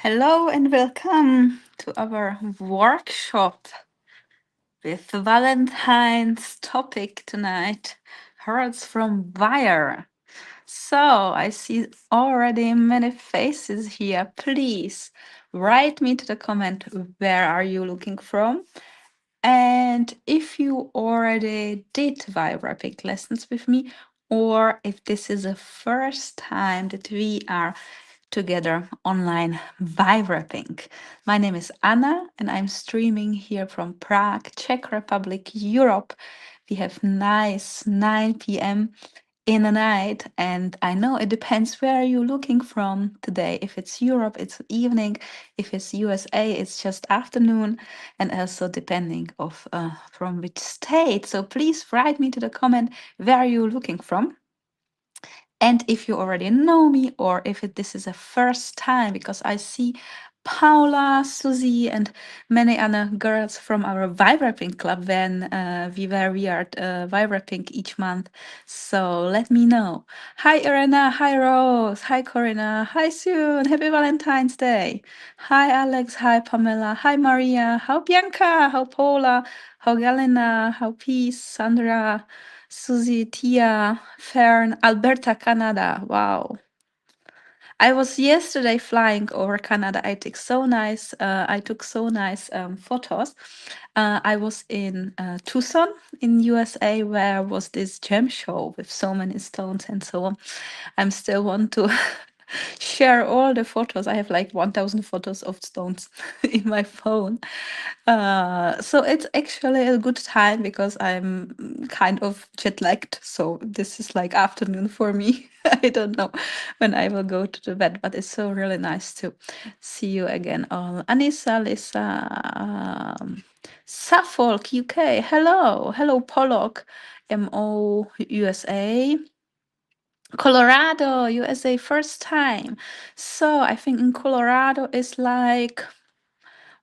Hello and welcome to our workshop with Valentine's topic tonight, Hearts from Wire. So I see already many faces here. Please write me to the comment where are you looking from, and if you already did wire wrapping lessons with me, or if this is the first time that we are together online vibe wrapping. My name is Anna and I'm streaming here from Prague, Czech Republic, Europe. We have nice 9 p.m. in the night, and I know it depends where you're looking from today. If it's Europe, it's evening. If it's USA, it's just afternoon, and also depending of from which state. So please write me to the comment where you're looking from. And if you already know me, or if this is a first time, because I see Paula, Susie, and many other girls from our vibe club when we are vibe each month. So let me know. Hi, Irena. Hi, Rose. Hi, Corinna. Hi, Sue. Happy Valentine's Day. Hi, Alex. Hi, Pamela. Hi, Maria. How Bianca? How Paula? How Galena? How Peace? Sandra? Susie, Tia, Fern, Alberta, Canada. Wow. I was yesterday flying over Canada. I took so nice photos. I was in Tucson in USA, where was this gem show with so many stones and so on. I'm still want to share all the photos. I have like 1,000 photos of stones in my phone. So it's actually a good time because I'm kind of jet lagged. So this is like afternoon for me. I don't know when I will go to the bed, but it's so really nice to see you again. All Anissa, Lisa, Suffolk, UK. Hello, hello, Pollock, MO, USA. Colorado, USA, first time. So I think in Colorado is like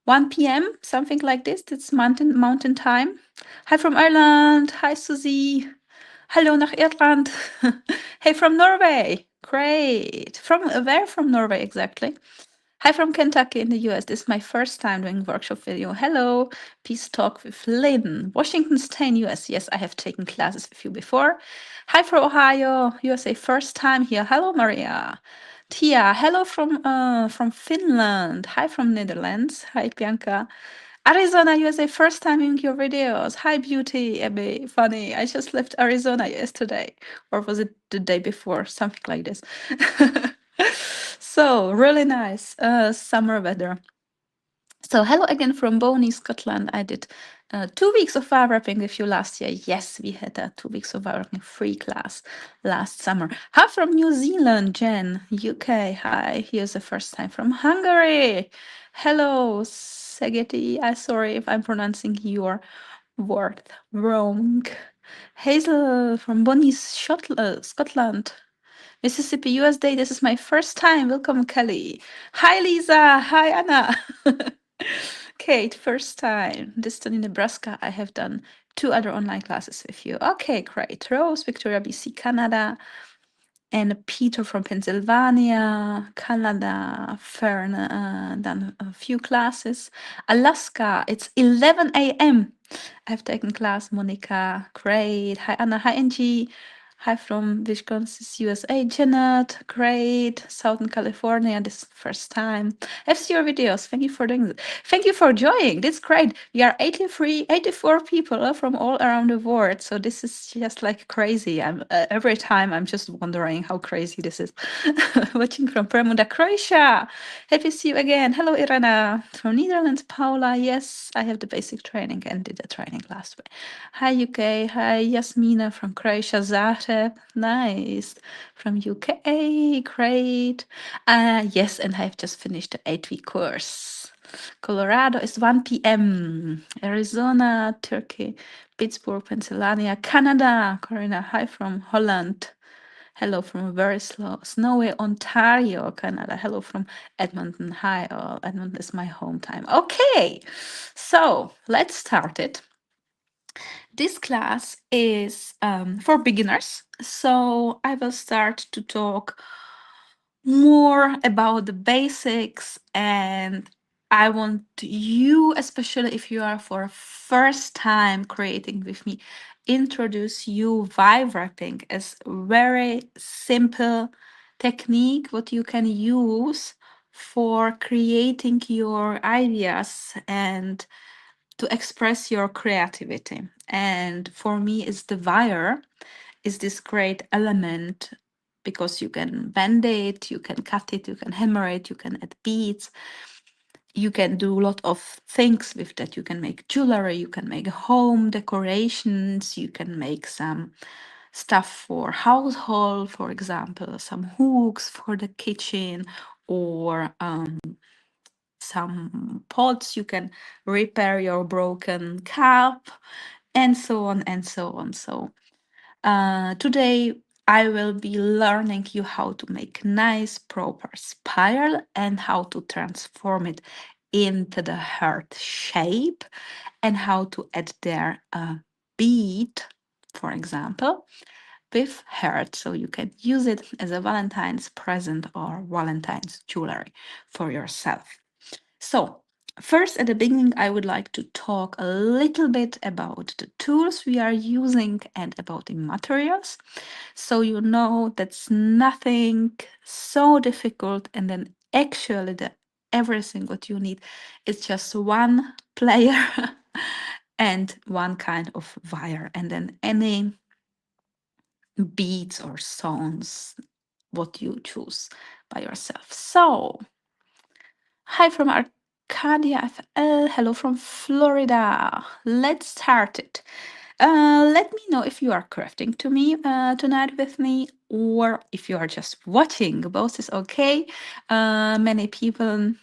1 p.m., something like this. It's mountain time. Hi from Ireland. Hi Susie. Hallo nach Irland. Hey from Norway. Great. From where from Norway exactly? Hi from Kentucky in the US. This is my first time doing workshop video. Hello. Peace talk with Lynn. Washington State, US. Yes, I have taken classes with you before. Hi from Ohio, USA. First time here. Hello, Maria. Tia, hello from Finland. Hi from Netherlands. Hi Bianca. Arizona, USA, first time in your videos. Hi Beauty, Abby. Funny. I just left Arizona yesterday. Or was it the day before? Something like this. So really nice summer weather. So hello again from Boney, Scotland. I did 2 weeks of wire wrapping with you last year. Yes, we had a 2 weeks of wire wrapping free class last summer. Hi from New Zealand, Jen, UK. Hi, here's the first time from Hungary. Hello, Segeti. I'm sorry if I'm pronouncing your word wrong. Hazel from Bonnie, Scotland. Mississippi, USA. This is my first time. Welcome, Kelly. Hi, Lisa. Hi, Anna. Kate, first time. Distant in Nebraska. I have done 2 other online classes with you. Okay, great. Rose, Victoria, BC, Canada. And Peter from Pennsylvania, Canada. Fern, done a few classes. Alaska, it's 11 a.m. I've taken class. Monica, great. Hi, Anna. Hi, Angie. Hi from Wisconsin, USA. Janet, great. Southern California, this is the first time. I've seen your videos. Thank you for doing this. Thank you for joining. That's great. We are 84 people from all around the world. So this is just like crazy. I'm every time I'm just wondering how crazy this is. Watching from Bermuda, Croatia. Happy to see you again. Hello, Irena. From Netherlands, Paula. Yes, I have the basic training and did the training last week. Hi, UK. Hi, Yasmina from Croatia. Zagreb. Nice. From UK. Great. Yes, and I've just finished the 8-week course. Colorado is 1 p.m. Arizona, Turkey, Pittsburgh, Pennsylvania, Canada. Corinna, hi from Holland. Hello from a very snowy Ontario, Canada. Hello from Edmonton. Hi, all. Edmonton is my home time. Okay, so let's start it. This class is for beginners. So I will start to talk more about the basics, and I want you, especially if you are for a first time creating with me, introduce you vibe wrapping as very simple technique what you can use for creating your ideas and to express your creativity. And for me, is the wire is this great element because you can bend it, you can cut it, you can hammer it, you can add beads, you can do a lot of things with that. You can make jewelry, you can make home decorations, you can make some stuff for household, for example, some hooks for the kitchen, or some pots you can repair your broken cup, and so on and so on. So today I will be learning you how to make nice proper spiral and how to transform it into the heart shape, and how to add there a bead, for example, with heart, so you can use it as a Valentine's present or Valentine's jewelry for yourself. So, first at the beginning, I would like to talk a little bit about the tools we are using and about the materials. So, you know, that's nothing so difficult, and then actually, the everything what you need is just one player and one kind of wire, and then any beats or songs what you choose by yourself. So, hi from Arcadia FL. Hello from Florida. Let's start it. Let me know if you are crafting to me tonight with me, or if you are just watching. Both is okay. Many people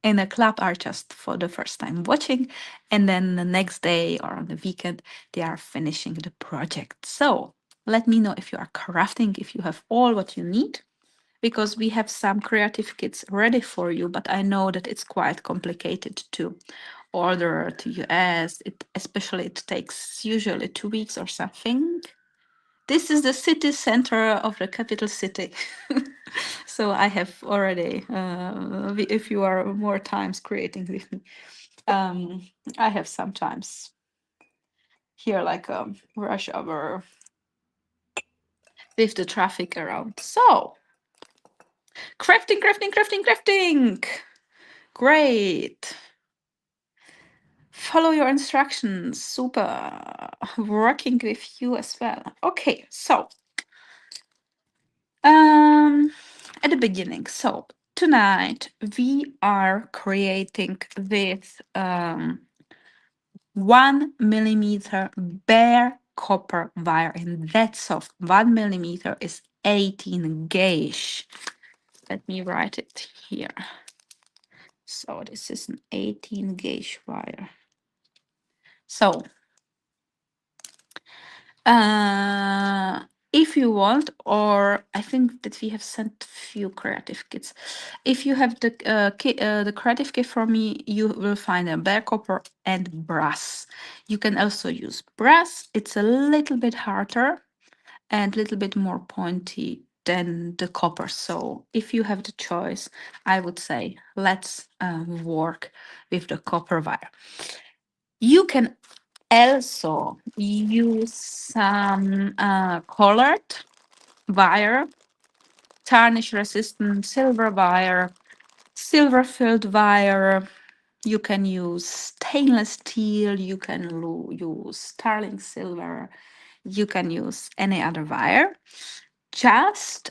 in a club are just for the first time watching, and then the next day or on the weekend they are finishing the project. So let me know if you are crafting, if you have all what you need, because we have some creative kits ready for you, but I know that it's quite complicated to order to US. It especially it takes usually 2 weeks or something. This is the city center of the capital city. So I have already, if you are more times creating with me, um, I have sometimes here like a rush hour with the traffic around. So crafting, crafting, crafting, crafting. Great. Follow your instructions. Super. Working with you as well. Okay, so um at the beginning. So tonight we are creating with 1 millimeter bare copper wire, and that's soft. 1 millimeter is 18 gauge. Let me write it here. So this is an 18 gauge wire. So Uh, if you want, or I think that we have sent few creative kits. If you have the creative kit for me, you will find a bare copper and brass. You can also use brass. It's a little bit harder and a little bit more pointy than the copper. So if you have the choice, I would say let's work with the copper wire. You can also use some colored wire, tarnish resistant silver wire, silver filled wire. You can use stainless steel, you can use sterling silver, you can use any other wire. Just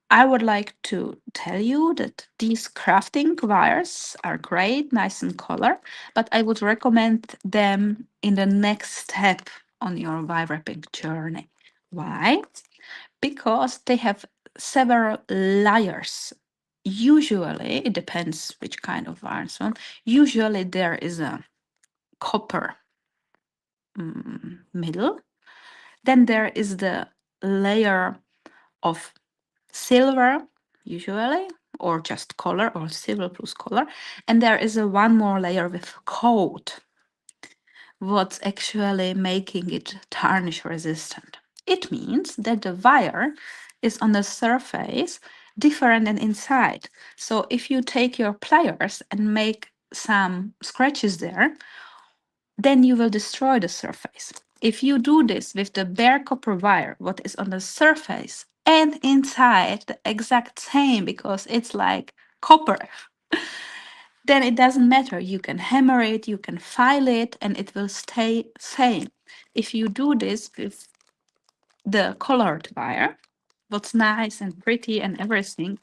I would like to tell you that these crafting wires are great, nice in color, but I would recommend them in the next step on your wire wrapping journey. Why? Because they have several layers. Usually, it depends which kind of wire and so on. Usually, there is a copper middle. Then there is the layer of silver, usually, or just color, or silver plus color. And there is a one more layer with coat, what's actually making it tarnish resistant. It means that the wire is on the surface different than inside. So if you take your pliers and make some scratches there, then you will destroy the surface. If you do this with the bare copper wire, what is on the surface and inside the exact same, because it's like copper, then it doesn't matter. You can hammer it, you can file it, and it will stay same. If you do this with the colored wire, what's nice and pretty and everything,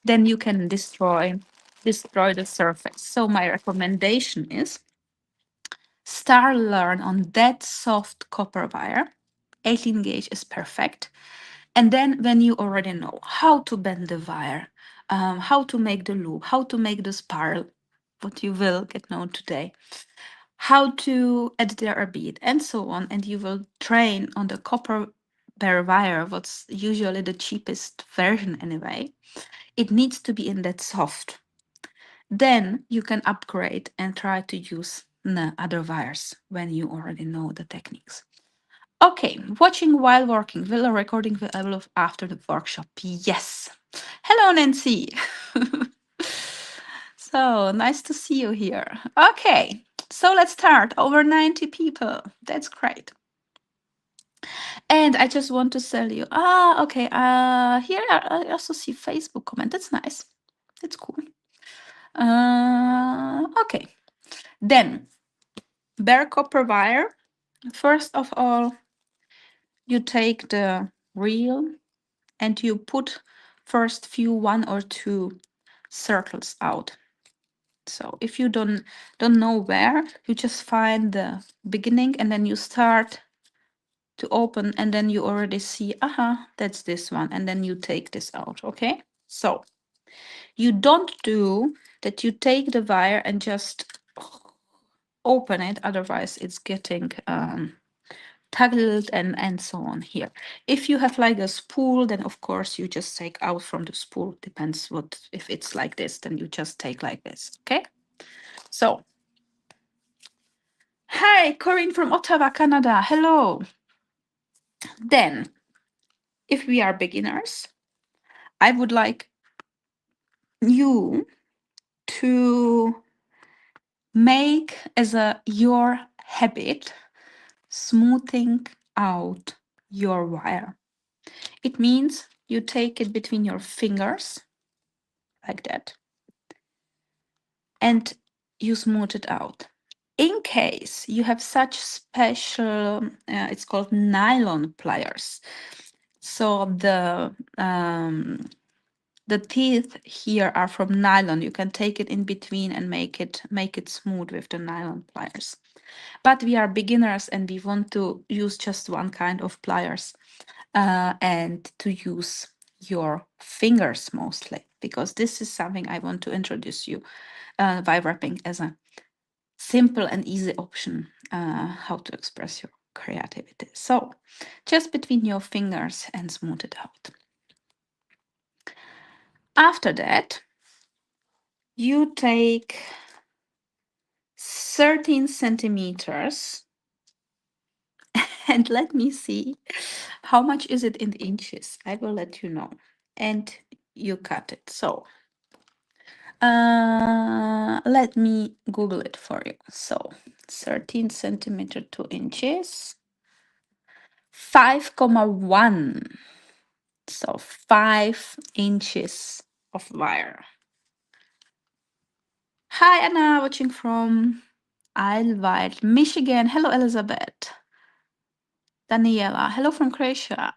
then you can destroy the surface. So my recommendation is start learn on that soft copper wire. 18 gauge is perfect. And then when you already know how to bend the wire, how to make the loop, how to make the spiral, what you will get known today, how to add there a bead, and so on, and you will train on the copper bare wire, what's usually the cheapest version anyway. It needs to be in that soft. Then you can upgrade and try to use the other wires when you already know the techniques. Okay, watching while working. Will a recording be available after the workshop? Yes. Hello, Nancy. So nice to see you here. Okay, so let's start. Over 90 people. That's great. And I just want to tell you. Okay. Here I also see Facebook comment. That's nice. That's cool. Okay. Then bare copper wire. First of all, you take the reel and you put first few one or two circles out. So if you don't know where, you just find the beginning and then you start to open and then you already see, aha, that's this one, and then you take this out. Okay, so you don't do that, you take the wire and just open it, otherwise it's getting toggled and so on here. If you have like a spool, then of course you just take out from the spool. Depends what, if it's like this, then you just take like this. Okay, so hi Corinne from Ottawa, Canada. Hello. Then if we are beginners, I would like you to make as a your habit smoothing out your wire. It means you take it between your fingers like that and you smooth it out. In case you have such special, it's called nylon pliers. So the teeth here are from nylon. You can take it in between and make it smooth with the nylon pliers. But we are beginners and we want to use just one kind of pliers and to use your fingers mostly, because this is something I want to introduce you by wrapping as a simple and easy option how to express your creativity. So just between your fingers and smooth it out. After that, you take 13 centimeters and let me see how much is it in inches. I will let you know. And you cut it. So let me Google it for you. So 13 centimeter 2 inches, 5,1. So 5 inches of wire. Hi Anna, watching from Islewild, Michigan. Hello Elizabeth. Daniela, hello from Croatia.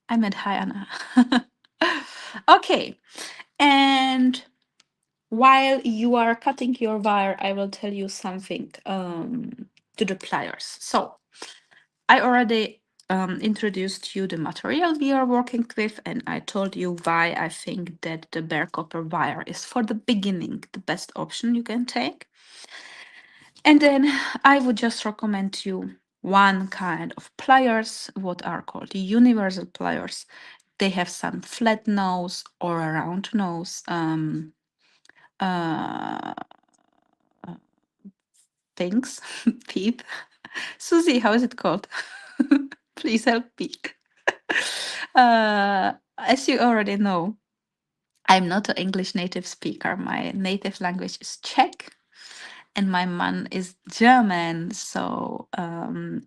I meant hi Anna. Okay, and while you are cutting your wire, I will tell you something to the pliers. So I already introduced you the material we are working with, and I told you why I think that the bare copper wire is for the beginning the best option you can take. And then I would just recommend you one kind of pliers, what are called universal pliers. They have some flat nose or a round nose uh, things, teeth. Susie, how is it called? Please help me. As you already know, I'm not an English native speaker. My native language is Czech, and my mom is German. So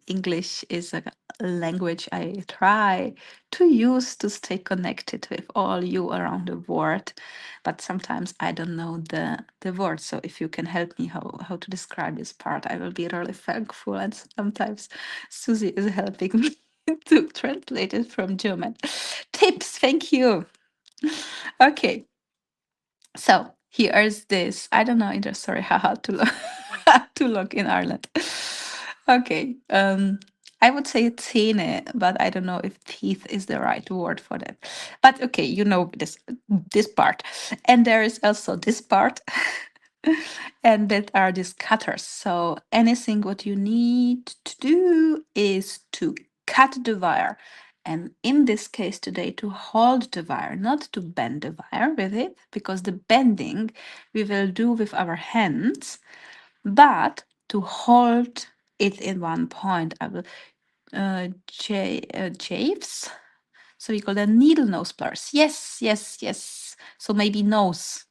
English is a language I try to use to stay connected with all you around the world. But sometimes I don't know the words. So if you can help me how to describe this part, I will be really thankful. And sometimes Susie is helping me to translate it from German. Tips, thank you. Okay, so here's this. I don't know in the story how to look to look in Ireland. Okay. I would say zähne, but I don't know if teeth is the right word for that. But okay, you know this part. And there is also this part. And that are these cutters. So anything what you need to do is to cut the wire. And in this case today, to hold the wire, not to bend the wire with it, because the bending we will do with our hands, but to hold it in one point. I will javes. So we call them needle nose pliers. Yes, yes, yes. So maybe nose.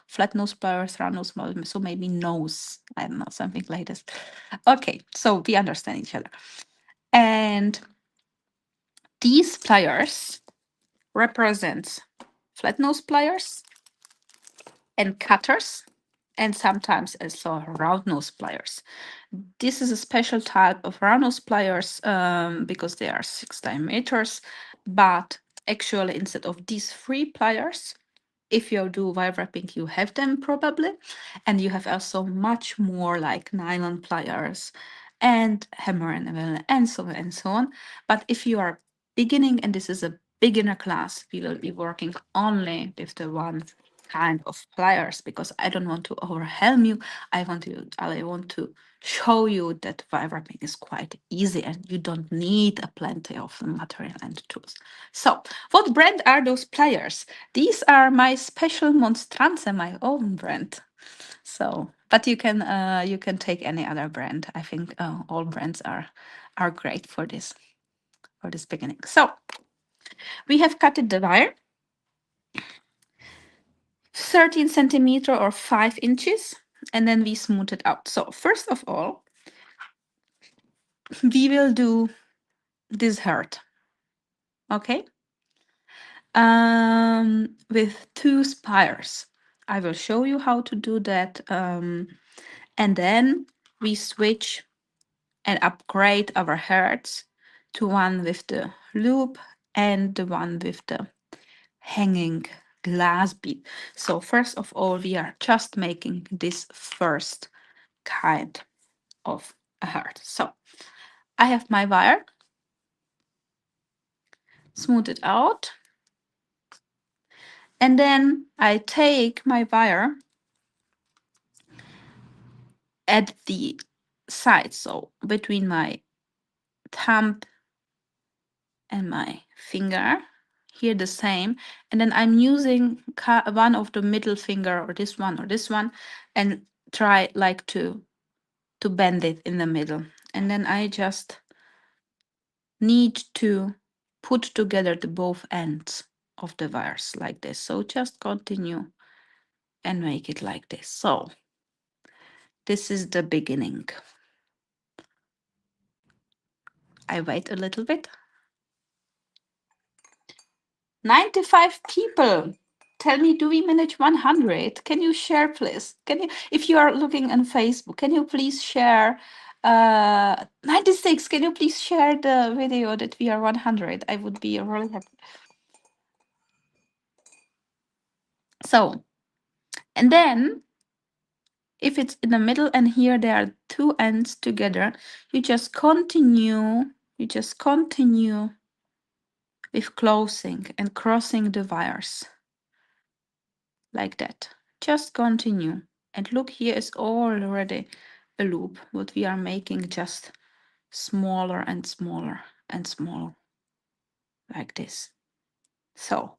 Flat nose pliers, round nose pliers, so maybe nose. I don't know, something like this. Okay, so we understand each other. And these pliers represent flat nose pliers and cutters, and sometimes also round nose pliers. This is a special type of round nose pliers because they are 6 diameters, but actually instead of these 3 pliers, if you do wire wrapping, you have them probably, and you have also much more like nylon pliers and hammer and nail and so on and so on. But if you are beginning and this is a beginner class, we will be working only with the one kind of pliers because I don't want to overwhelm you. I want to show you that wire wrapping is quite easy and you don't need a plenty of material and tools. So, what brand are those pliers? These are my special Monstranze, my own brand. So, but you can take any other brand. I think all brands are great for this beginning. So we have cut the wire 13 centimeter or 5 inches, and then we smooth it out. So first of all, we will do this heart. Okay, with 2 spires. I will show you how to do that. And then we switch and upgrade our hearts to one with the loop and the one with the hanging glass bead. So first of all, we are just making this first kind of a heart. So I have my wire, smooth it out, and then I take my wire at the side, so between my thumb and my finger, here the same, and then I'm using one of the middle finger or this one and try like to bend it in the middle, and then I just need to put together the both ends of the wires like this. So just continue and make it like this. So this is the beginning. I wait a little bit. 95 people. Tell me, do we manage 100? Can you share, please? Can you, if you are looking on Facebook, can you please share? 96, can you please share the video that we are 100? I would be really happy. So, and then if it's in the middle and here there are 2 ends together, you just continue with closing and crossing the wires like that. Just continue. And look, here is already a loop, what we are making just smaller and smaller and smaller, like this. So,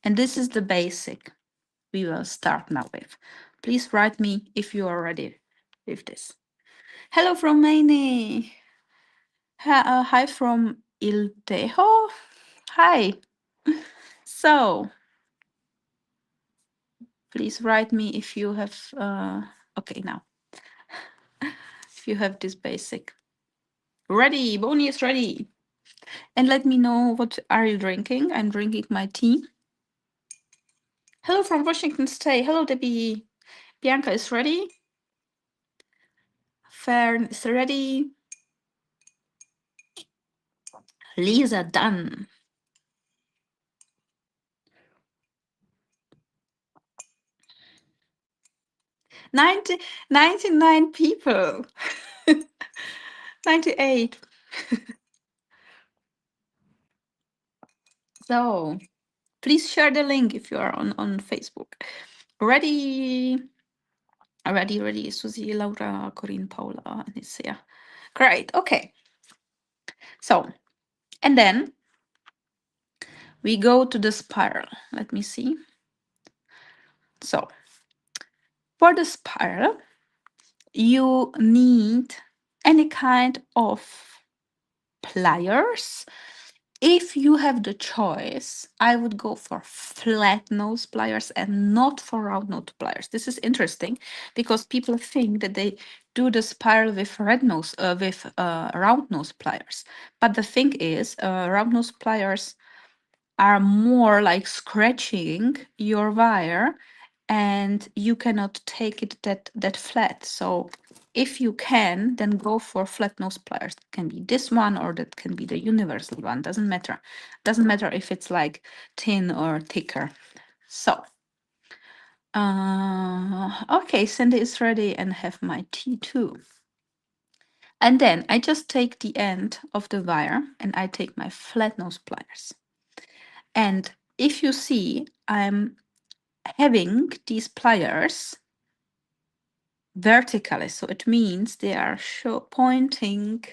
and this is the basic we will start now with. Please write me if you are ready with this. Hello from Maine. Hi from Il Tejo. Hi. So please write me if you have, okay, now, if you have this basic. Ready, Bonnie is ready. And let me know what are you drinking. I'm drinking my tea. Hello from Washington State. Hello, Debbie. Bianca is ready. Fern is ready. Lisa done. 99 people. 98. So please share the link if you are on Facebook. Ready? Ready. Susie, Laura, Corinne, Paula, Anicia. Great. Okay. So, and then we go to the spiral. Let me see. So, for the spiral, you need any kind of pliers. If you have the choice, I would go for flat nose pliers and not for round nose pliers. This is interesting because people think that they do the spiral with round nose pliers. But the thing is, round nose pliers are more like scratching your wire, and you cannot take it that flat. So if you can, then go for flat nose pliers. It can be this one or that can be the universal one. Doesn't matter. Doesn't matter if it's like thin or thicker. So okay, Sandy is ready and have my tea too. And then I just take the end of the wire and I take my flat nose pliers. And if you see, I'm having these pliers vertically, so it means they are pointing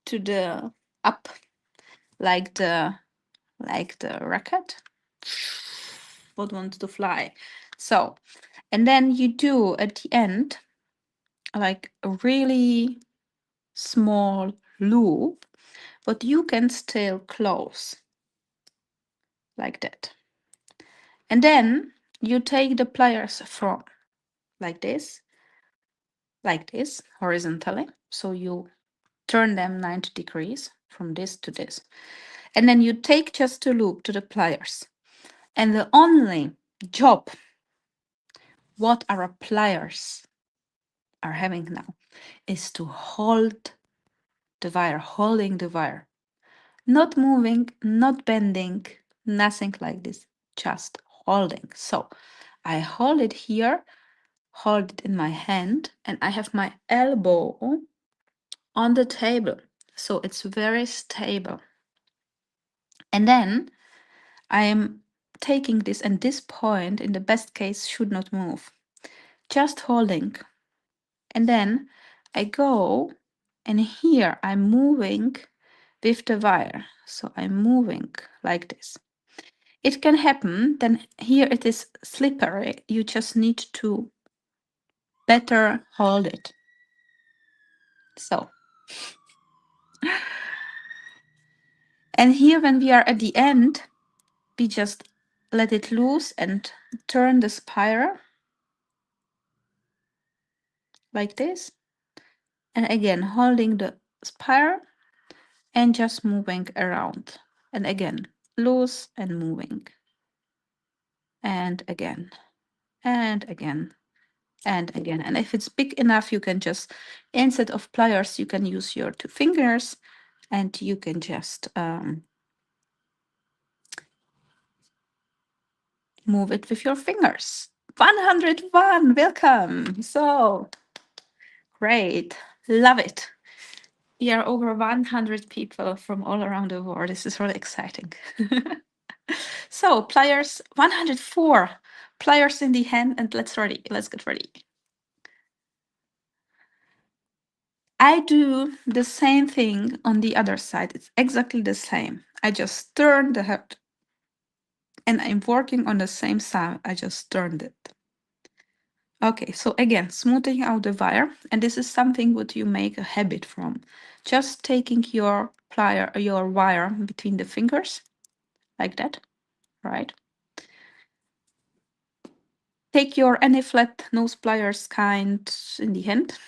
to the up, like the rocket what wants to fly. So, and then you do at the end like a really small loop, but you can still close like that. And then you take the pliers from like this horizontally. So you turn them 90 degrees from this to this. And then you take just a loop to the pliers. And the only job what our pliers are having now is to hold the wire, holding the wire. Not moving, not bending, nothing like this, just holding. So I hold it here, hold it in my hand, and I have my elbow on the table. So it's very stable. And then I am taking this, and this point in the best case should not move. Just holding. And then I go, and here I'm moving with the wire. So I'm moving like this. It can happen, then here it is slippery. You just need to better hold it. So, and here when we are at the end, we just let it loose and turn the spiral like this. And again, holding the spiral and just moving around. And again, loose and moving. And again, and again, and again. And if it's big enough, you can just, instead of pliers, you can use your 2 fingers and you can just move it with your fingers. 101, welcome. So great, love it. We are over 100 people from all around the world. This is really exciting. So pliers, 104 pliers in the hand, and let's get ready. I do the same thing on the other side. It's exactly the same. I just turn the head and I'm working on the same side. I just turned it. Okay, so again, smoothing out the wire, and this is something what you make a habit from. Just taking your plier, your wire between the fingers like that, right? Take your any flat nose pliers kind in the hand.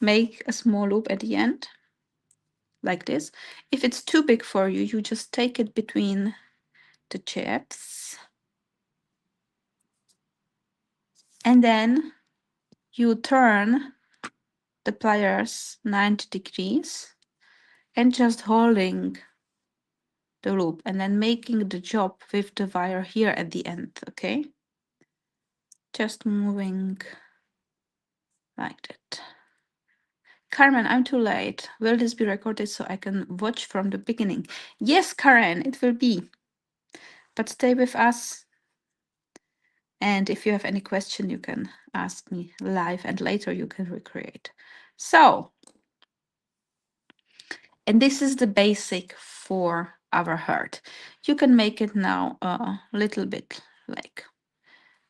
Make a small loop at the end, like this. If it's too big for you, you just take it between the chips. And then you turn the pliers 90 degrees and just holding the loop and then making the job with the wire here at the end, okay? Just moving like that. Carmen, I'm too late. Will this be recorded so I can watch from the beginning? Yes, Karen, it will be. But stay with us. And if you have any question, you can ask me live and later you can recreate. So, and this is the basic for our heart. You can make it now a little bit like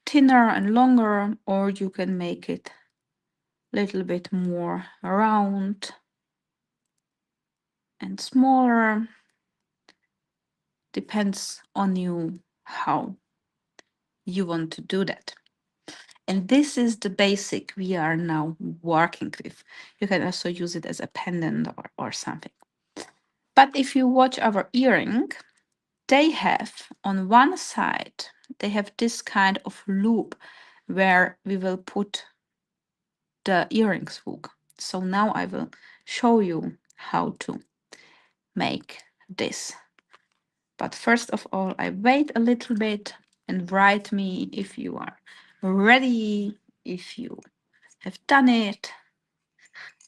thinner and longer, or you can make it a little bit more round and smaller. Depends on you how you want to do that. And this is the basic we are now working with. You can also use it as a pendant or something. But if you watch our earring, they have on one side, they have this kind of loop where we will put the earrings hook. So now I will show you how to make this. But first of all, I wait a little bit and write me if you are ready, if you have done it.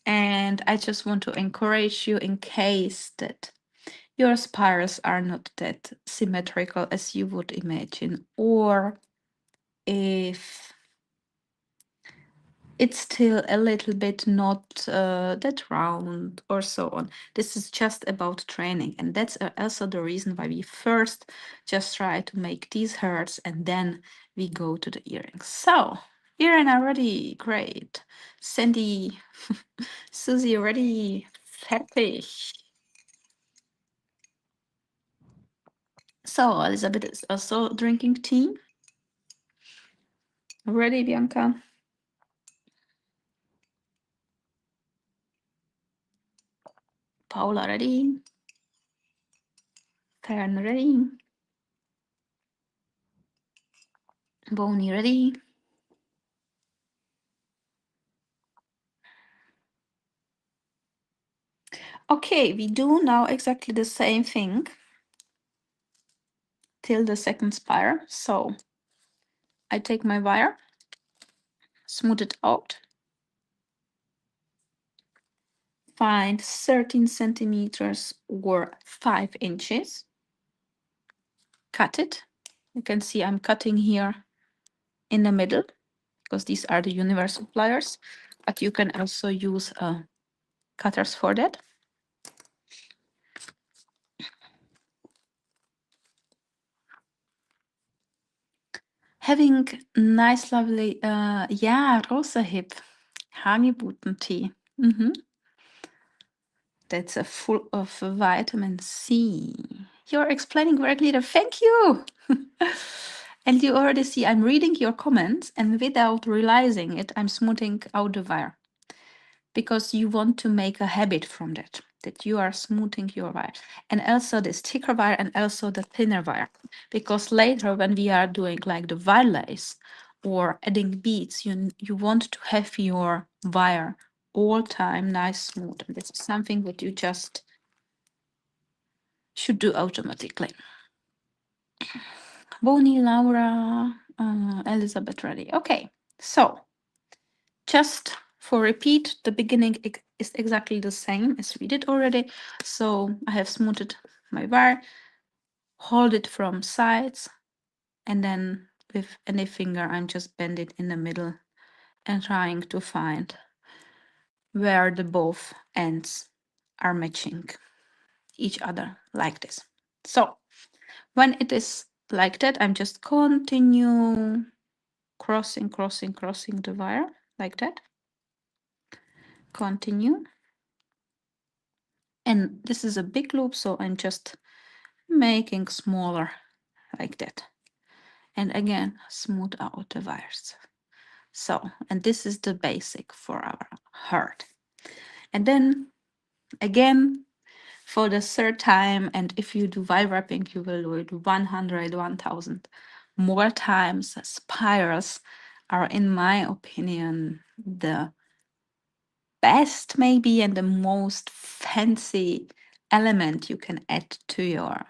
And I just want to encourage you in case that your spirals are not that symmetrical as you would imagine, or if it's still a little bit not that round or so on. This is just about training, and that's also the reason why we first just try to make these hearts and then we go to the earrings. So, earring already great. Sandy, Susie already fertig. So, Elizabeth is also drinking tea. Ready, Bianca? Paula ready? Karen ready? Bonnie ready? Okay, we do now exactly the same thing till the second spiral. So I take my wire, smooth it out, find 13 centimeters or 5 inches, cut it. You can see I'm cutting here in the middle because these are the universal pliers, but you can also use cutters for that. Having nice, lovely, yeah, rosa hip, Hagebutten-Tee. That's a full of vitamin C. You're explaining very clear. Thank you. And you already see I'm reading your comments, and without realizing it, I'm smoothing out the wire because you want to make a habit from that, that you are smoothing your wire. And also this thicker wire and also the thinner wire. Because later when we are doing like the wire lace or adding beads, you want to have your wire all time nice smooth. And this is something that you just should do automatically. Bonnie, Laura, Elizabeth ready. Okay, so just for repeat, the beginning is exactly the same as we did already. So I have smoothed my wire, hold it from sides, and then with any finger, I'm just bend it in the middle and trying to find where the both ends are matching each other like this. So when it is like that, I'm just continue crossing the wire like that. Continue. And this is a big loop, so I'm just making smaller like that. And again, smooth out the wires. So, and this is the basic for our heart. And then again, for the third time, and if you do wire wrapping, you will do it 100, 1000 more times. Spirals are, in my opinion, the best, maybe, and the most fancy element you can add to your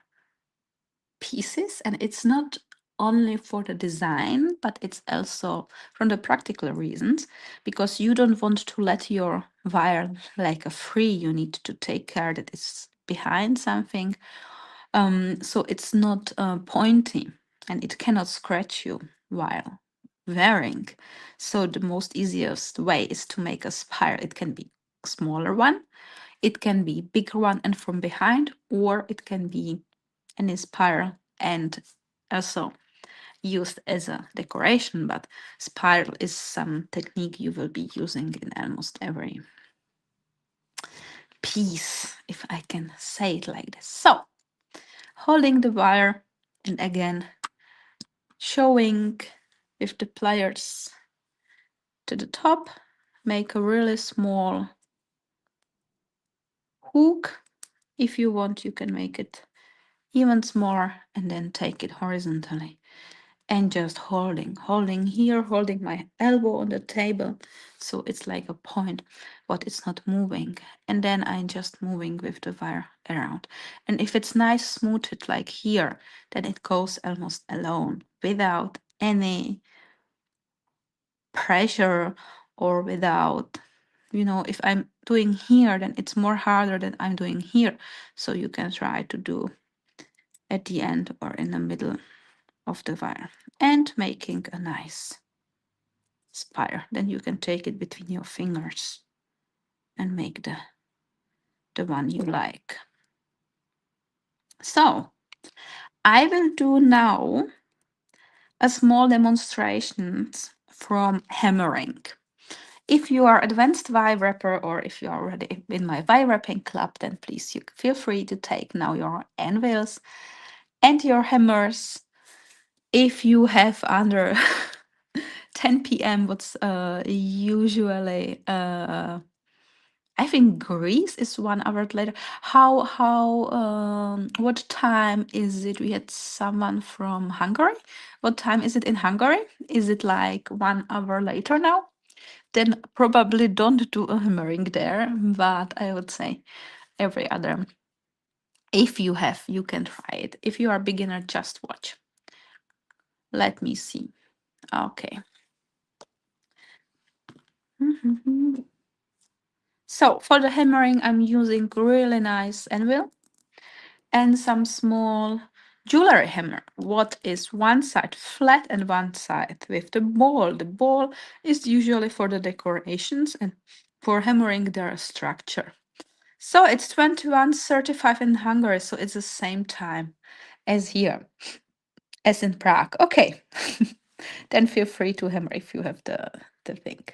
pieces. And it's not only for the design, but it's also from the practical reasons, because you don't want to let your wire like a free. You need to take care that it's behind something, so it's not pointy and it cannot scratch you while wearing. So the most easiest way is to make a spiral. It can be smaller one, it can be bigger one and from behind, or it can be an spiral and also used as a decoration. But spiral is some technique you will be using in almost every piece, if I can say it like this. So holding the wire and again showing with the pliers to the top, make a really small hook. If you want, you can make it even smaller and then take it horizontally and just holding here, holding my elbow on the table. So it's like a point, but it's not moving. And then I'm just moving with the wire around. And if it's nice smoothed like here, then it goes almost alone without any pressure or without, if I'm doing here, then it's more harder than I'm doing here. So you can try to do at the end or in the middle of the wire and making a nice spire. Then you can take it between your fingers and make the one you like. So I will do now a small demonstration from hammering. If you are advanced wire wrapper or if you are already in my wire wrapping club, then please you feel free to take now your anvils and your hammers. If you have under 10 p.m., what's usually I think Greece is 1 hour later. What time is it? We had someone from Hungary. What time is it in Hungary? Is it like 1 hour later now? Then probably don't do a hammering there, but I would say every other. If you have, you can try it. If you are beginner, just watch. Let me see. Okay. So for the hammering, I'm using really nice anvil and some small jewelry hammer. What is one side flat and one side with the ball? The ball is usually for the decorations and for hammering their structure. So it's 21:35 in Hungary, so it's the same time as here, as in Prague. Okay. Then feel free to hammer if you have the thing.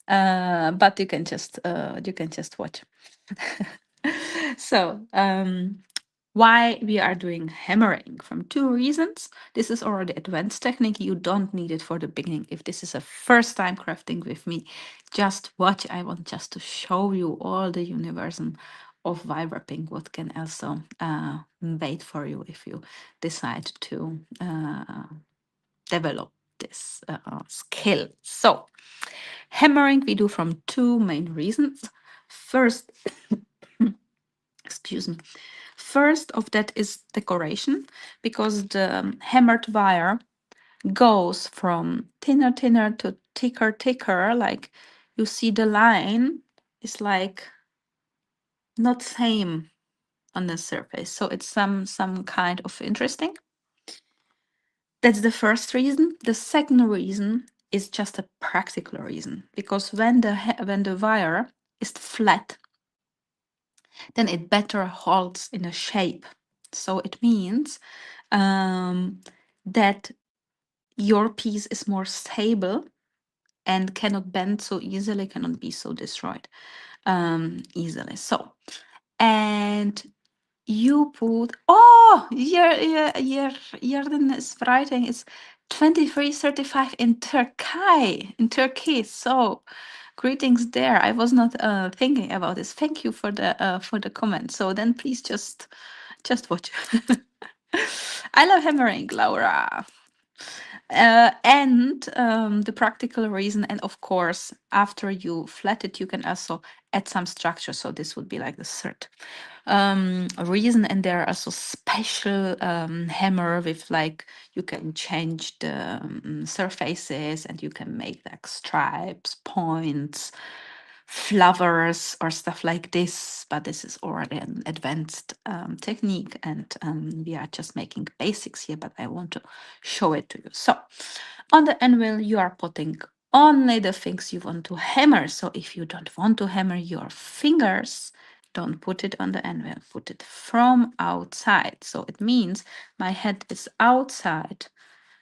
But you can just watch. So why we are doing hammering? From two reasons. This is already advanced technique. You don't need it for the beginning. If this is a first time crafting with me, just watch. I want just to show you all the universum of wire wrapping, what can also wait for you if you decide to develop this skill. So hammering we do from two main reasons. First, excuse me. First of that is decoration, because the hammered wire goes from thinner to thicker. Like you see the line is like not same on the surface. So it's some kind of interesting. That's the first reason. The second reason is just a practical reason, because when the wire is flat, then it better holds in a shape. So it means that your piece is more stable and cannot bend so easily, cannot be so destroyed easily. So, and you put, oh, Jordan is writing, it's 23:35 in Turkey. So greetings there. I was not thinking about this. Thank you for the comment. So then please just watch. I love hammering, Laura. And the practical reason, and of course, after you flat it, you can also add some structure. So this would be like the third reason. And there are also special hammer with like you can change the surfaces and you can make like stripes, points, flowers or stuff like this, but this is already an advanced technique, and we are just making basics here, but I want to show it to you. So on the anvil you are putting only the things you want to hammer. So if you don't want to hammer your fingers, don't put it on the anvil, put it from outside. So it means my head is outside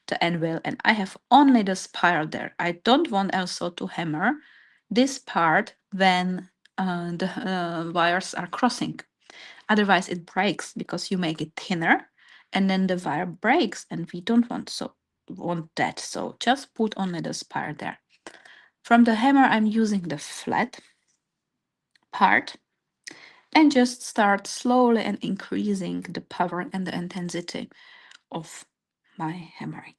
the anvil and I have only the spiral there. I don't want also to hammer this part when the wires are crossing. Otherwise it breaks because you make it thinner and then the wire breaks and we don't want that. So just put only the spiral there. From the hammer I'm using the flat part and just start slowly and increasing the power and the intensity of my hammering.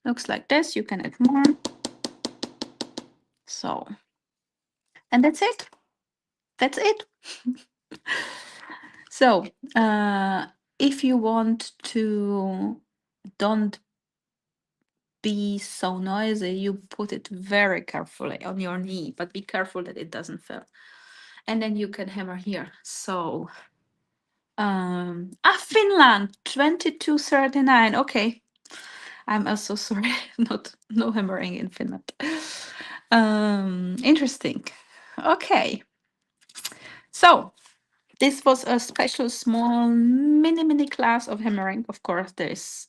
Looks like this. You can add more. So, and that's it. That's it. So, if you want to don't be so noisy, you put it very carefully on your knee, but be careful that it doesn't fall. And then you can hammer here. So, Finland 22:39. Okay. I'm also sorry, not no hammering in Finland. Interesting. Okay. So this was a special small mini class of hammering. Of course, there's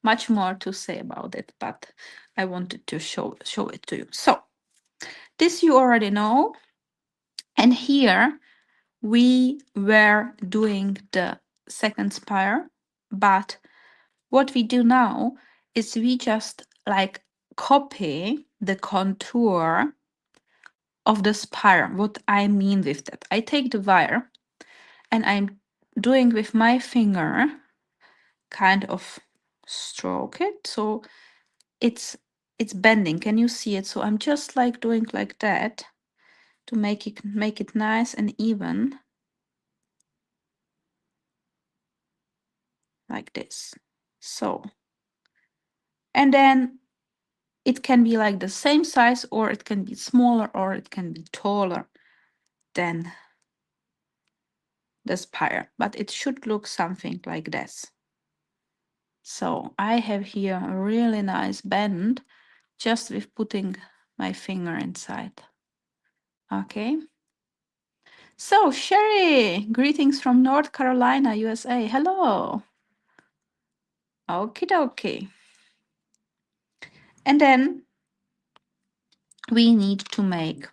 much more to say about it, but I wanted to show it to you. So this you already know. And here we were doing the second spire, but what we do now is we just like copy the contour of the spire. What I mean with that, I take the wire and I'm doing with my finger kind of stroke it so it's bending. Can you see it? So I'm just like doing like that to make it nice and even, like this. So, and then it can be like the same size or it can be smaller or it can be taller than the spire, but it should look something like this. So I have here a really nice bend just with putting my finger inside. Okay. So Sherry, greetings from North Carolina, USA. Hello. Okie dokie. And then we need to make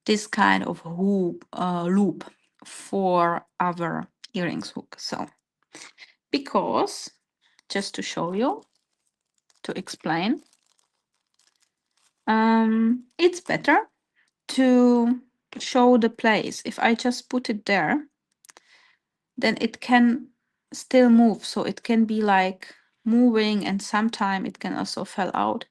this kind of loop for our earrings hook. So, because just to show you, to explain, it's better to show the place. If I just put it there, then it can still move. So it can be like moving and sometime it can also fall out.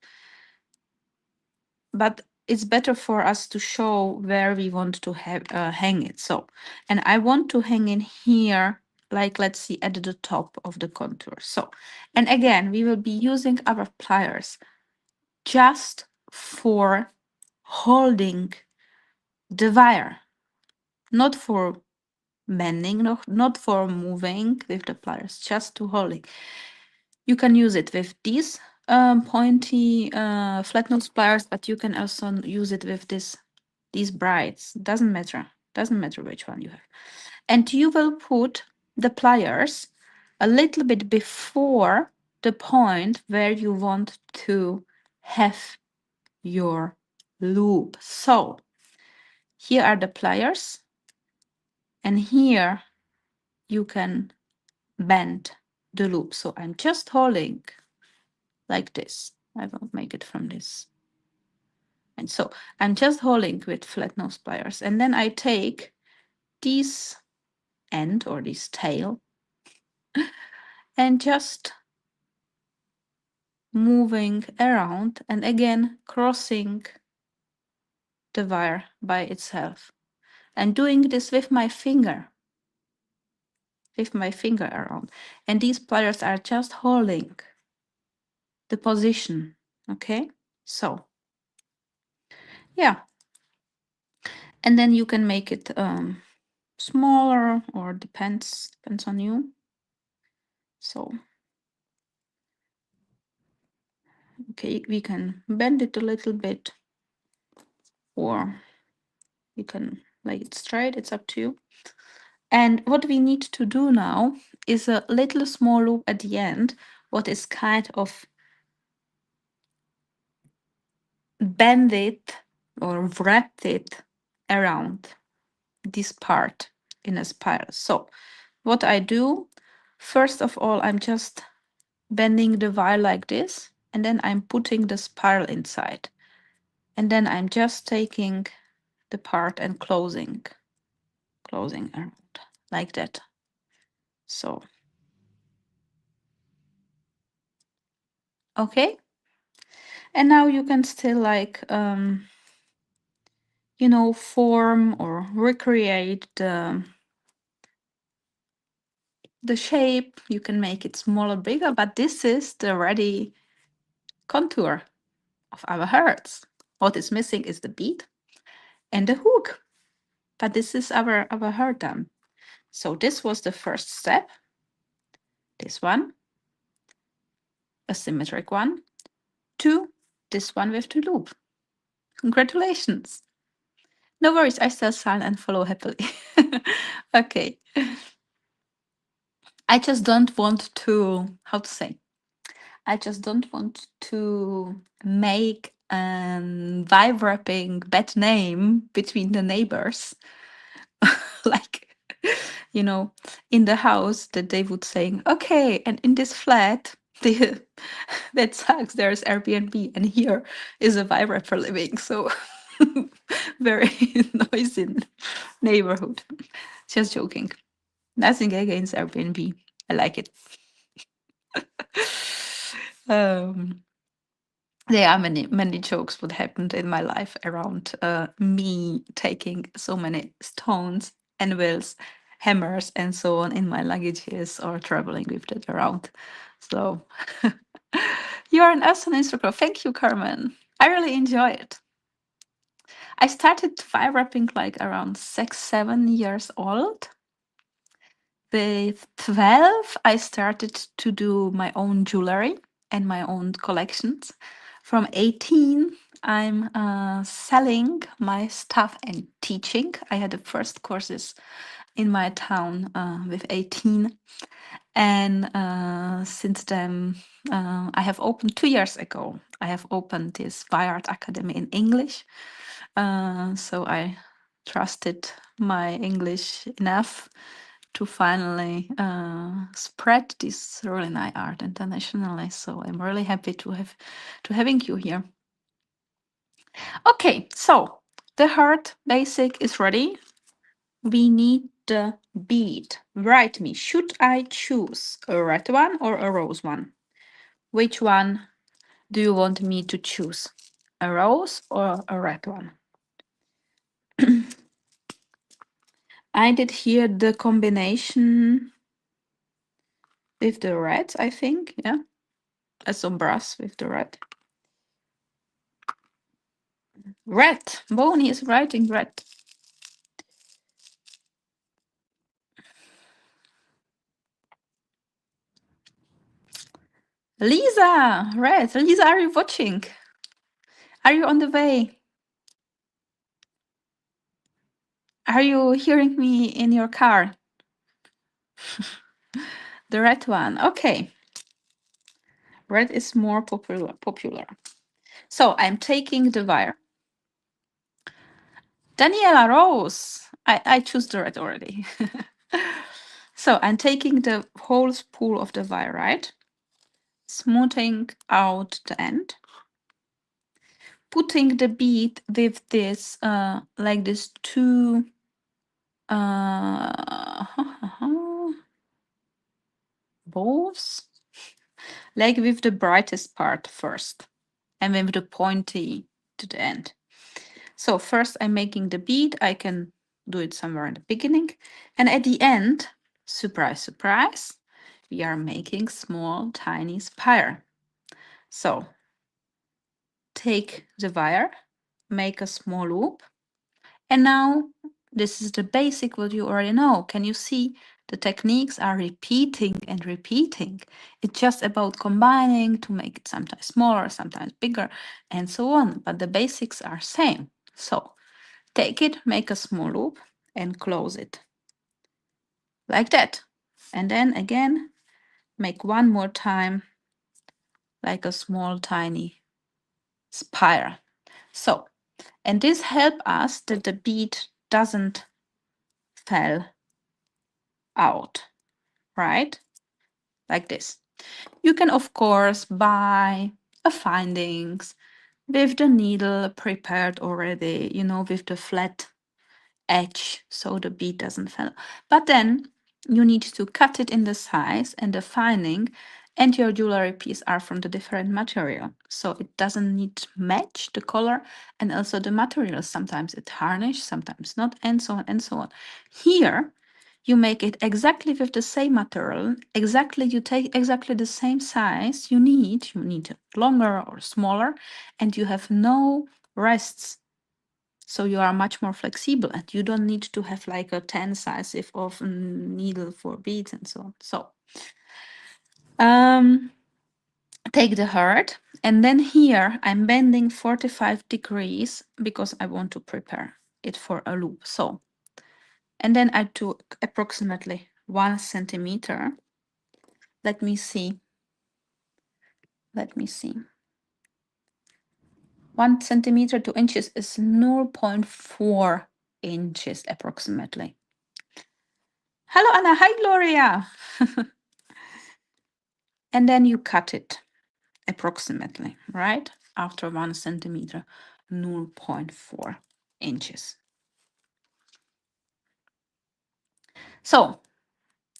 But it's better for us to show where we want to have hang it. So, and I want to hang in here, like let's see at the top of the contour. So, and again, we will be using our pliers just for holding the wire, not for bending, not for moving with the pliers, just to hold it. You can use it with these pointy flat nose pliers, but you can also use it with these brights. Doesn't matter which one you have. And you will put the pliers a little bit before the point where you want to have your loop. So here are the pliers, and here you can bend the loop. So I'm just holding like this. I will make it from this. And so I'm just holding with flat nose pliers, and then I take this end or this tail and just moving around and again crossing the wire by itself and doing this with my finger around. And these pliers are just holding the position. Okay, so yeah, and then you can make it smaller or depends on you. So okay, we can bend it a little bit, or you can lay it straight, it's up to you. And what we need to do now is a little small loop at the end, what is kind of bend it or wrap it around this part in a spiral. So what I do, first of all, I'm just bending the wire like this, and then I'm putting the spiral inside. And then I'm just taking the part and closing around like that. So, okay. And now you can still like, form or recreate the shape. You can make it smaller, bigger, but this is the ready contour of our hearts. What is missing is the bead and the hook, but this is our heart done. So this was the first step. This one, a symmetric one. 2, this one with the loop. Congratulations. No worries, I still sign and follow happily. Okay. I just don't want to, how to say, I just don't want to make a vibe wrapping bad name between the neighbors. Like, you know, in the house that they would say, okay, and in this flat, the, that sucks, there's Airbnb, and here is a vibe wrapper living. So very noisy neighborhood. Just joking. Nothing against Airbnb. I like it. um, there are many jokes what happened in my life around me taking so many stones, anvils, hammers, and so on in my luggages or traveling with that around. So you are an awesome instructor. Thank you, Carmen. I really enjoy it. I started fire wrapping like around 6, 7 years old. With 12, I started to do my own jewelry and my own collections. From 18, I'm selling my stuff and teaching. I had the first courses in my town with 18. And since then, I have opened 2 years ago. I have opened this Art Academy in English. So I trusted my English enough to finally spread this really nice art internationally. So I'm really happy to having you here. Okay, so the heart basic is ready. We need the bead. Write me, should I choose a red one or a rose one? Which one do you want me to choose? A rose or a red one? I did here the combination with the red, I think, yeah. Some brass with the red. Red. Bonnie is writing red. Lisa, red. Lisa, are you watching? Are you on the way? Are you hearing me in your car? The red one. Okay. Red is more popular. So I'm taking the wire Daniela Rose. I choose the red already. So I'm taking the whole spool of the wire, right? Smoothing out the end, putting the bead with this, like this two, uh, bows, like with the brightest part first, and then with the pointy to the end. So first I'm making the bead. I can do it somewhere in the beginning. And at the end, surprise, surprise, we are making small, tiny spire. So take the wire, make a small loop. And now this is the basic what you already know. Can you see the techniques are repeating and repeating? It's just about combining to make it sometimes smaller, sometimes bigger, and so on. But the basics are same. So take it, make a small loop, and close it like that. And then again, make one more time like a small tiny spire. So, and this help us that the bead doesn't fall out, right? Like this. You can of course buy a findings with the needle prepared already, you know, with the flat edge so the bead doesn't fall. But then you need to cut it in the size and the finding and your jewelry piece are from the different material. So it doesn't need to match the color and also the material. Sometimes it tarnish, sometimes not, and so on and so on. Here you make it exactly with the same material, exactly you take exactly the same size you need it longer or smaller, and you have no rests, so you are much more flexible and you don't need to have like a 10 size if of needle for beads and so on. So um, take the heart, and then here I'm bending 45 degrees because I want to prepare it for a loop. So, and then I took approximately 1 centimeter. Let me see. Let me see. 1 centimeter, 2 inches is 0.4 inches approximately. Hello, Anna. Hi, Gloria. And then you cut it approximately, right? After 1 centimeter, 0.4 inches. So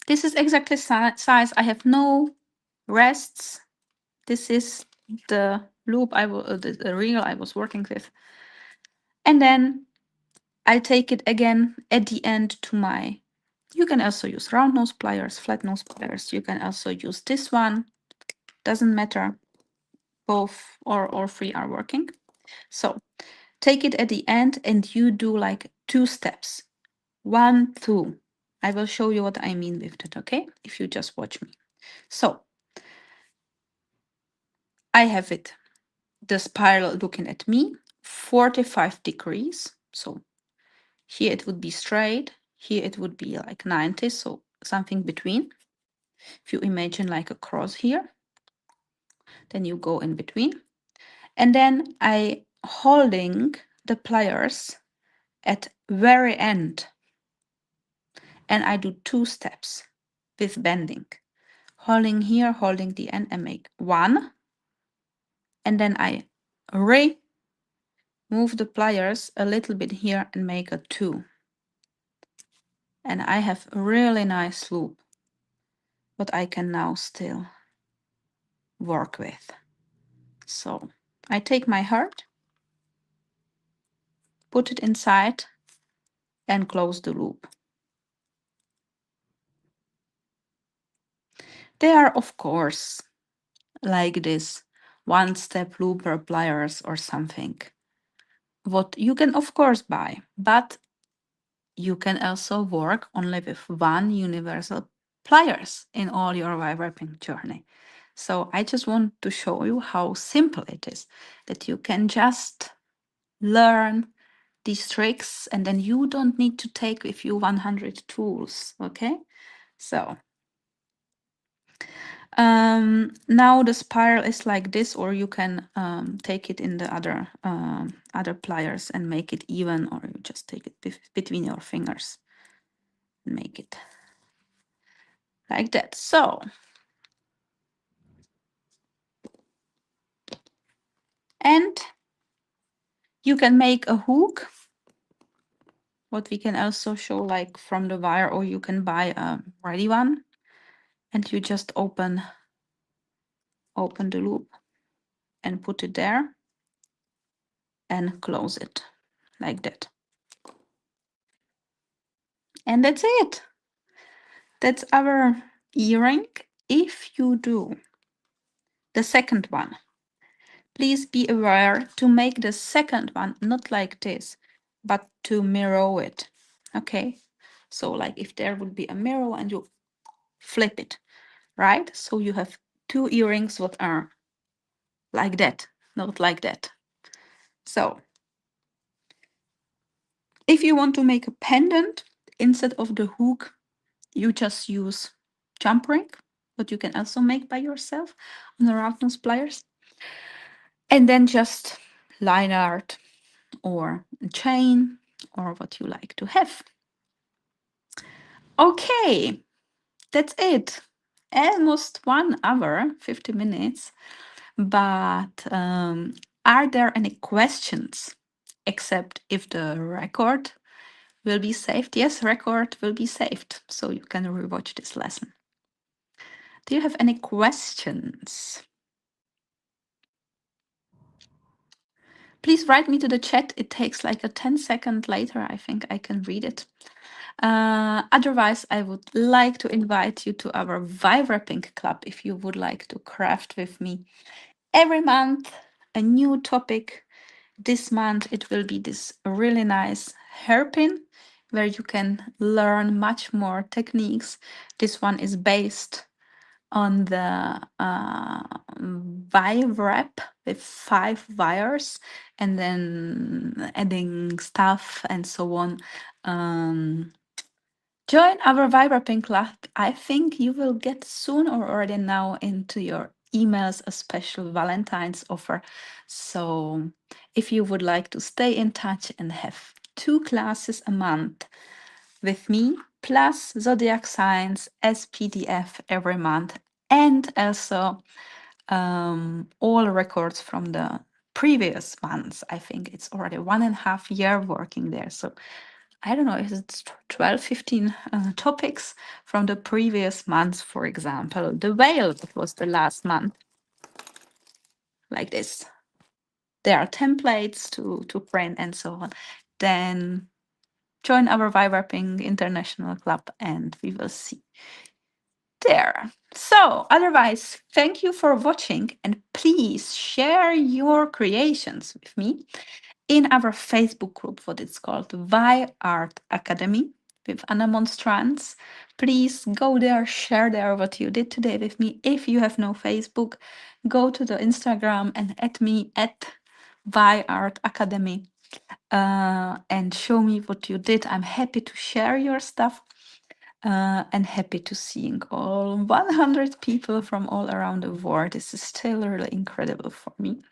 this is exactly size. I have no rests. This is the loop the reel I was working with. And then I take it again at the end to my, you can also use round nose pliers, flat nose pliers. You can also use this one. Doesn't matter. Both or all three are working. So take it at the end and you do like 2 steps. 1, 2. I will show you what I mean with that, okay? If you just watch me. So I have it, the spiral looking at me, 45 degrees. So here it would be straight, here it would be like 90, so something between. If you imagine like a cross here, then you go in between. And then I holding the pliers at very end, and I do 2 steps with bending, holding here, holding the end, and make 1, and then I remove the pliers a little bit here and make a 2, and I have a really nice loop what I can now still work with. So I take my heart, put it inside, and close the loop. They are of course like this 1-step looper pliers or something what you can of course buy, but you can also work only with one universal pliers in all your wire wrapping journey. So I just want to show you how simple it is, that you can just learn these tricks and then you don't need to take with you 100 tools, okay? So Now the spiral is like this, or you can take it in the other pliers and make it even, or you just take it between your fingers and make it like that. So, and you can make a hook, what we can also show like from the wire, or you can buy a ready one, and you just open the loop and put it there and close it like that. And that's it. That's our earring. If you do the second one, please be aware to make the second one not like this, but to mirror it. Okay? So like if there would be a mirror and you flip it, right? So you have two earrings that are like that, not like that. So if you want to make a pendant, instead of the hook, you just use jump ring, what you can also make by yourself on the round nose pliers. And then just line art or a chain or what you like to have. Okay, that's it. Almost 1 hour, 50 minutes. But are there any questions? Except if the record will be saved. Yes, record will be saved. So you can rewatch this lesson. Do you have any questions? Please write me to the chat. It takes like a 10-second later. I think I can read it. Otherwise, I would like to invite you to our Vibrapink Club if you would like to craft with me every month a new topic. This month it will be this really nice hairpin where you can learn much more techniques. This one is based on the wire wrap with 5 wires and then adding stuff and so on. Join our Vibrapink Club. I think you will get soon or already now into your emails a special Valentine's offer. So if you would like to stay in touch and have 2 classes a month with me, plus zodiac signs as PDF every month, and also all records from the previous months. I think it's already 1.5 year working there. So I don't know if it's 12, 15 topics from the previous months, for example. The whale, that was the last month, like this. There are templates to print and so on. Then join our Vibraping International Club and we will see there. So, otherwise, thank you for watching and please share your creations with me in our Facebook group, what it's called Vi Art Academy with Anna Monstrans. Please go there, share there what you did today with me. If you have no Facebook, go to the Instagram and add me at Vi Art Academy and show me what you did. I'm happy to share your stuff and happy to seeing all 100 people from all around the world. This is still really incredible for me.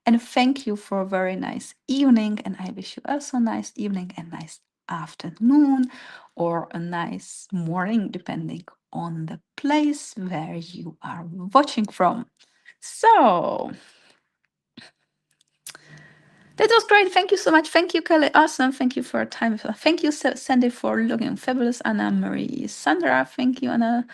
And thank you for a very nice evening. And I wish you also a nice evening and nice afternoon or a nice morning, depending on the place where you are watching from. So that was great. Thank you so much. Thank you, Kelly. Awesome. Thank you for your time. Thank you, Sandy, for looking fabulous. Anna Marie, Sandra. Thank you, Anna.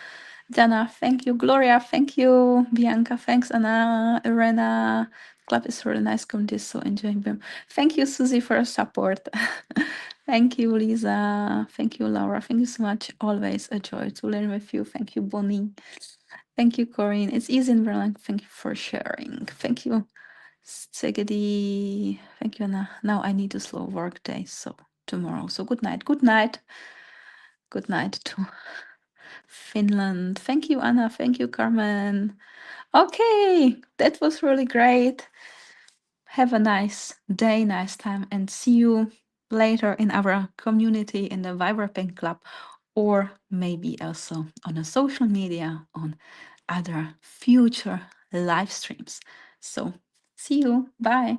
Dana, thank you. Gloria, thank you. Bianca, thanks. Anna, Irena. Club is really nice community, so enjoying them. Thank you, Susie, for your support. Thank you, Lisa. Thank you, Laura. Thank you so much. Always a joy to learn with you. Thank you, Bonnie. Thank you, Corinne. It's easy in Berlin. Thank you for sharing. Thank you, Segedi. Thank you, Anna. Now I need a slow work day, so tomorrow. So good night. Good night. Good night to Finland. Thank you, Anna. Thank you, Carmen. Okay, that was really great. Have a nice day, nice time, and see you later in our community in the Vibrapink Club, or maybe also on a social media on other future live streams. So see you. Bye.